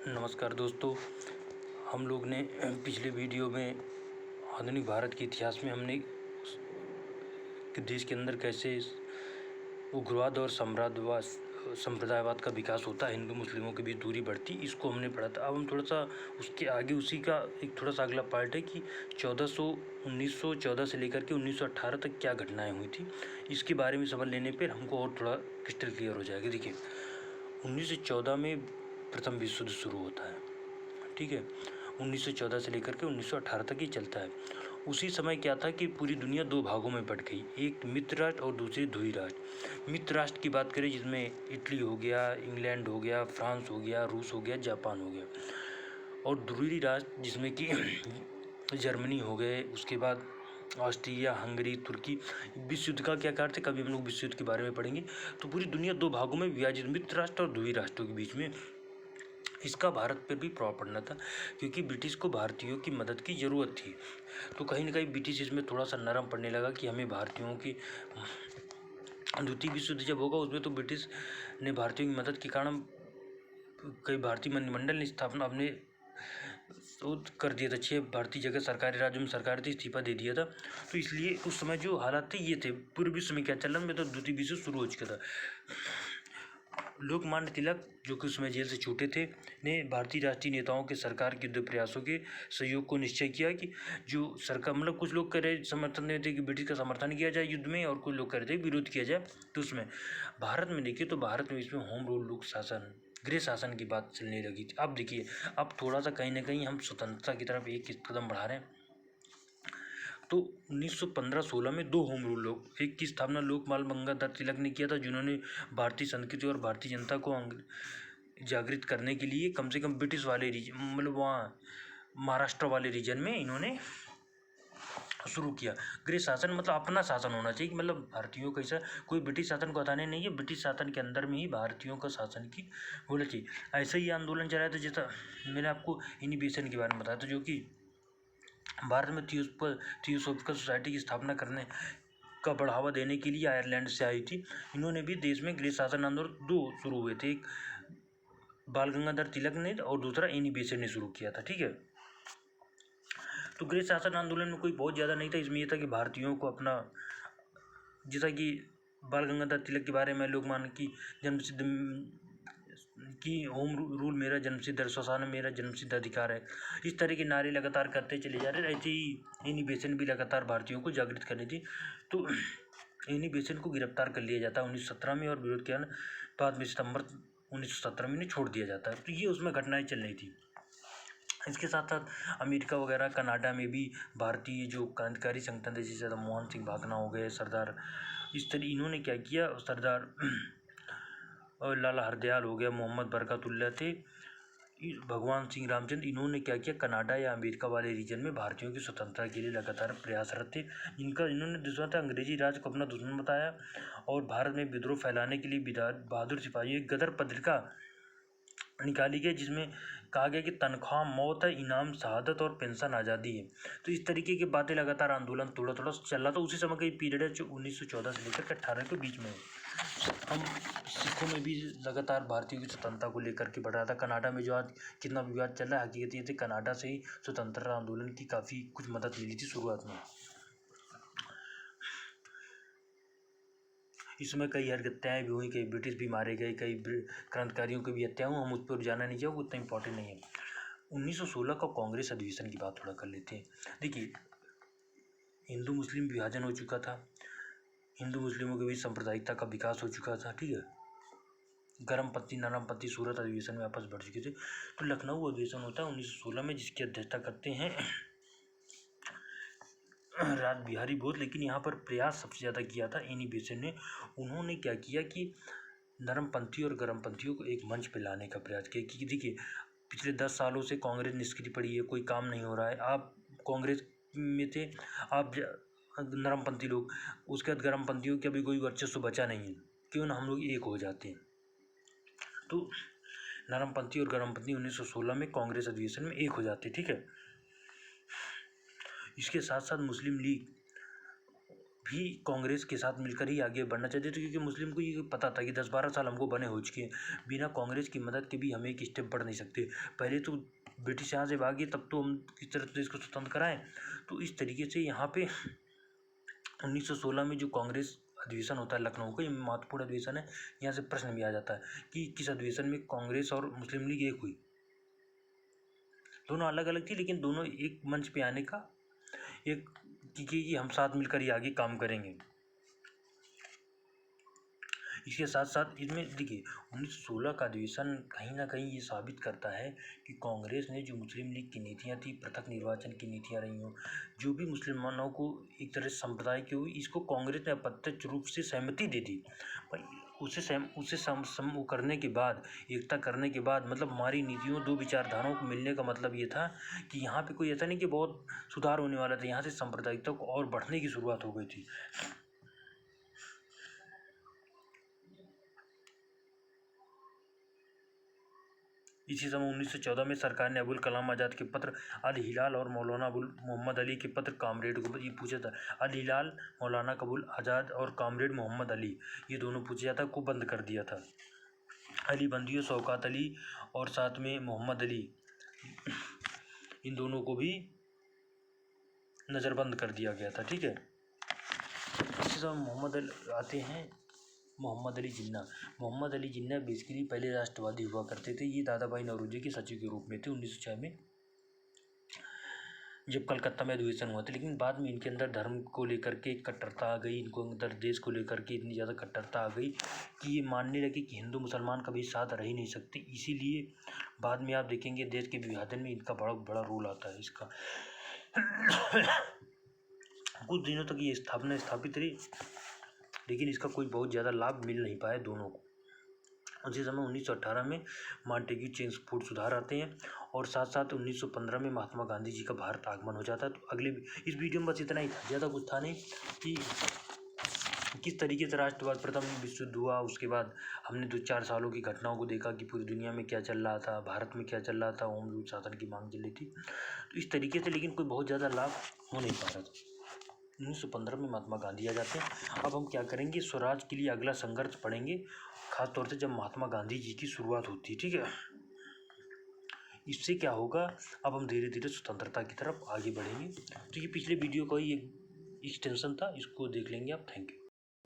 नमस्कार दोस्तों, हम लोग ने पिछले वीडियो में आधुनिक भारत के इतिहास में हमने कि देश के अंदर कैसे उग्रवाद और संप्रदायवाद का विकास होता है, हिंदू मुस्लिमों के बीच दूरी बढ़ती, इसको हमने पढ़ा था। अब हम थोड़ा सा उसके आगे उसी का एक थोड़ा सा अगला पार्ट है कि 1914 से लेकर के 1918 तक क्या घटनाएं हुई थी, इसके बारे में समझ लेने पर हमको और थोड़ा क्रिस्टल क्लियर हो जाएगा। देखिए, 1914 में प्रथम विश्व युद्ध शुरू होता है, ठीक है। 1914 से लेकर के 1918 तक ही चलता है। उसी समय क्या था कि पूरी दुनिया दो भागों में बट गई, एक मित्र राष्ट्र और दूसरी ध्रुवी राष्ट्र। मित्र राष्ट्र की बात करें जिसमें इटली हो गया, इंग्लैंड हो गया, फ्रांस हो गया, रूस हो गया, जापान हो गया, और ध्रुवी राष्ट्र जिसमें कि जर्मनी हो गए, उसके बाद ऑस्ट्रिया, हंगरी, तुर्की। विश्व युद्ध का क्या कार्य थे, कभी हम लोग विश्व युद्ध के बारे में पढ़ेंगे। तो पूरी दुनिया दो भागों में विभाजित, मित्र राष्ट्र और ध्रुवी राष्ट्रों के बीच में। इसका भारत पर भी प्रभाव पड़ना था क्योंकि ब्रिटिश को भारतीयों की मदद की ज़रूरत थी। तो कहीं ना कहीं ब्रिटिश इसमें थोड़ा सा नरम पड़ने लगा कि हमें भारतीयों की, द्वितीय विश्व युद्ध जब होगा उसमें तो ब्रिटिश ने भारतीयों की मदद के कारण कई भारतीय मंत्रिमंडल ने स्थापना अपने कर दिया था। 6 भारतीय जगह सरकारी राज्यों में सरकार थी, इस्तीफा दे दिया था। तो इसलिए उस समय जो हालात थे ये थे। पूर्व विश्व में क्या चल रहा था, तो द्वितीय विश्व शुरू हो चुका था। लोकमान्य तिलक, जो कि उसमें जेल से छूटे थे, ने भारतीय राष्ट्रीय नेताओं के सरकार के युद्ध प्रयासों के सहयोग को निश्चय किया कि जो सरकार, मतलब कुछ लोग कह रहे समर्थन देते कि ब्रिटिश का समर्थन किया जाए युद्ध में, और कुछ लोग कह रहे थे विरोध किया जाए। तो उसमें भारत में देखिए, तो भारत में इसमें होम रूल, लोक शासन, गृह शासन की बात चलने लगी थी। अब देखिए, अब थोड़ा सा कहीं ना कहीं हम स्वतंत्रता की तरफ एक कदम बढ़ा रहे हैं। तो 1915-16 में 2 होम रूल लोग, एक की स्थापना लोकमान्य गंगाधर तिलक ने किया था, जिन्होंने भारतीय संस्कृति और भारतीय जनता को जागृत करने के लिए कम से कम ब्रिटिश वाले रीजन, मतलब वहाँ महाराष्ट्र वाले रीजन में इन्होंने शुरू किया। गृह शासन मतलब अपना शासन होना चाहिए कि मतलब भारतीयों का ऐसा कोई ब्रिटिश शासन को हटाने नहीं है, ब्रिटिश शासन के अंदर में ही भारतीयों का शासन की होना चाहिए। ऐसा ही आंदोलन चलाया था, जैसा मैंने आपको इन्हिबिशन के बारे में बताया था, जो कि भारत में थियोसॉफिकल सोसाइटी की स्थापना करने का बढ़ावा देने के लिए आयरलैंड से आई थी। इन्होंने भी देश में गृह शासन आंदोलन 2 शुरू हुए थे, एक बाल गंगाधर तिलक ने और दूसरा एनी बेसेंट ने शुरू किया था, ठीक है। तो गृह शासन आंदोलन में कोई बहुत ज़्यादा नहीं था, इसमें यह था कि भारतीयों को अपना, जैसा कि बाल गंगाधर तिलक के बारे में लोकमान्य की जन्मसिद्ध कि होम रूल मेरा जन्मसिद्ध, श्मशान मेरा जन्मसिद्ध अधिकार है, इस तरह के नारे लगातार करते चले जा रहे। ऐसे ही एनी बेसेंट भी लगातार भारतीयों को जागृत करनी थी। तो एनी बेसेंट को गिरफ्तार कर लिया जाता है 1917 में, और विरोध किया, बाद में सितंबर 1917 में इन्हें छोड़ दिया जाता है। तो ये उसमें घटनाएं चल रही थी। इसके साथ साथ अमेरिका वगैरह, कनाडा में भी भारतीय जो क्रांतिकारी संगठन थे, जैसे मोहन सिंह भागना हो गए, सरदार, इस तरह इन्होंने क्या किया, सरदार और लाला हरदयाल हो गया, मोहम्मद बरकतुल्लाह थे, भगवान सिंह रामचंद्र, इन्होंने क्या किया, कनाडा या अमेरिका वाले रीजन में भारतीयों की स्वतंत्रता के लिए लगातार प्रयासरत थे। इन्होंने दूसरा था अंग्रेजी राज को अपना दुश्मन बताया, और भारत में विद्रोह फैलाने के लिए बहादुर सिपाहियों की गदर पत्रिका निकाली गई, जिसमें कहा गया कि तनख्वाह मौत है, इनाम शहादत और पेंशन आज़ादी है। तो इस तरीके की बातें लगातार आंदोलन थोड़ा थोड़ा चल रहा था। उसी समय का पीरियड है जो 1914 से लेकर 18 के बीच में है। हम सिखों में भी लगातार भारतीयों की स्वतंत्रता को लेकर के बढ़ रहा था। कनाडा में जो आज कितना विवाद चल रहा है, हकीकत ये थी कनाडा से ही स्वतंत्रता आंदोलन की काफ़ी कुछ मदद मिली थी शुरुआत में। इसमें कई हत्याएँ भी हुई, कई ब्रिटिश भी मारे गए, कई क्रांतिकारियों की भी हत्या हुई। हम उस पर जाना नहीं चाहोगे, उतना इंपॉर्टेंट नहीं है। 1916 का कांग्रेस अधिवेशन की बात थोड़ा कर लेते हैं। देखिए, हिंदू मुस्लिम विभाजन हो चुका था, हिंदू मुस्लिमों के बीच सांप्रदायिकता का विकास हो चुका था, ठीक है। गर्मपंथी नरमपंथी सूरत अधिवेशन में आपस बढ़ चुके थे। तो लखनऊ अधिवेशन होता है 1916 में, जिसकी अध्यक्षता करते हैं राज बिहारी बोस। लेकिन यहाँ पर प्रयास सबसे ज़्यादा किया था एनी बेसेंट ने। उन्होंने क्या किया कि नरमपंथी और गर्मपंथियों को एक मंच पर लाने का प्रयास किया कि देखिए, पिछले 10 सालों से कांग्रेस निष्क्रिय पड़ी है, कोई काम नहीं हो रहा है। आप कांग्रेस में थे, आप नरमपंथी लोग, उसके बाद गर्मपंथियों का भी कोई वर्चस्व बचा नहीं है, क्यों ना हम लोग एक हो जाते हैं। तो नरमपंथी और गर्मपंथी 1916 में कांग्रेस अधिवेशन में एक हो जाते, ठीक है। इसके साथ साथ मुस्लिम लीग भी कांग्रेस के साथ मिलकर ही आगे बढ़ना चाहते थे, क्योंकि मुस्लिम को ये पता था कि 10-12 साल हमको बने हो चुके हैं, बिना कांग्रेस की मदद के भी हम एक स्टेप बढ़ नहीं सकते। पहले तो ब्रिटिश यहाँ से भागे, तब तो हम किस तरह देश को स्वतंत्र कराएं। तो इस तरीके से यहाँ पे 1916 में जो कांग्रेस अधिवेशन होता है लखनऊ का, ये महत्वपूर्ण अधिवेशन है। यहाँ से प्रश्न भी आ जाता है कि किस अधिवेशन में कांग्रेस और मुस्लिम लीग एक हुई। दोनों अलग अलग थी, लेकिन दोनों एक मंच पे आने का एक कि हम साथ मिलकर ही आगे काम करेंगे। इसके साथ साथ इसमें देखिए 1916 का अधिवेशन कहीं ना कहीं ये साबित करता है कि कांग्रेस ने जो मुस्लिम लीग की नीतियां थी, पृथक निर्वाचन की नीतियां रही हों, जो भी मुसलमानों को एक तरह से संप्रदाय की हुई, इसको कांग्रेस ने अप्रत्यक्ष रूप से सहमति दे दी। उसे सम करने के बाद, एकता करने के बाद, मतलब हमारी नीतियों, दो विचारधाराओं को मिलने का मतलब ये था कि यहाँ पे कोई ऐसा नहीं कि बहुत सुधार होने वाला था, यहाँ से सांप्रदायिकता को और बढ़ने की शुरुआत हो गई थी। इसी समय 1914 में सरकार ने अबुल कलाम आज़ाद के पत्र अल हिलाल और मौलाना अबुल मोहम्मद अली के पत्र कामरेड को ये पूछा था। अल हिलाल, मौलाना कबूल आज़ाद और कामरेड मोहम्मद अली, ये दोनों पूछा था, को बंद कर दिया था। अली बंदियों, शौकत अली और साथ में मोहम्मद अली, इन दोनों को भी नज़रबंद कर दिया गया था। ठीक है, इसी समय मोहम्मद अली आते हैं, मोहम्मद अली जिन्ना। मोहम्मद अली जिन्ना बेसिकली पहले राष्ट्रवादी हुआ करते थे। ये दादा भाई नौरोजी के सचिव के रूप में थे 1906 में, जब कलकत्ता में अधिवेशन हुआ था। लेकिन बाद में इनके अंदर धर्म को लेकर के कट्टरता आ गई, इनको अंदर देश को लेकर के इतनी ज़्यादा कट्टरता आ गई कि ये मानने लगे कि हिंदू मुसलमान कभी साथ रह ही नहीं सकते। इसीलिए बाद में आप देखेंगे देश के विभाजन में इनका बड़ा बड़ा रोल आता है इसका। कुछ दिनों तक ये स्थापना स्थापित रही, लेकिन इसका कोई बहुत ज़्यादा लाभ मिल नहीं पाया दोनों को। उसी समय 1918 में मॉन्टेग्यू चेम्सफोर्ड सुधार आते हैं, और साथ साथ 1915 में महात्मा गांधी जी का भारत आगमन हो जाता है। तो अगले इस वीडियो में बस इतना ही था, ज़्यादा कुछ था नहीं कि किस तरीके से राष्ट्रवाद, प्रथम विश्व युद्ध हुआ, उसके बाद हमने 2-4 सालों की घटनाओं को देखा कि पूरी दुनिया में क्या चल रहा था, भारत में क्या चल रहा था, होम रूल शासन की मांग चल रही थी, तो इस तरीके से। लेकिन कोई बहुत ज़्यादा लाभ हो नहीं पा रहा था। 1915 में महात्मा गांधी आ जाते हैं। अब हम क्या करेंगे, स्वराज के लिए अगला संघर्ष पढ़ेंगे, खास तौर से जब महात्मा गांधी जी की शुरुआत होती है। ठीक है, इससे क्या होगा, अब हम धीरे धीरे स्वतंत्रता की तरफ आगे बढ़ेंगे। तो ये पिछले वीडियो का ही एक एक्सटेंशन था, इसको देख लेंगे आप। Thank you.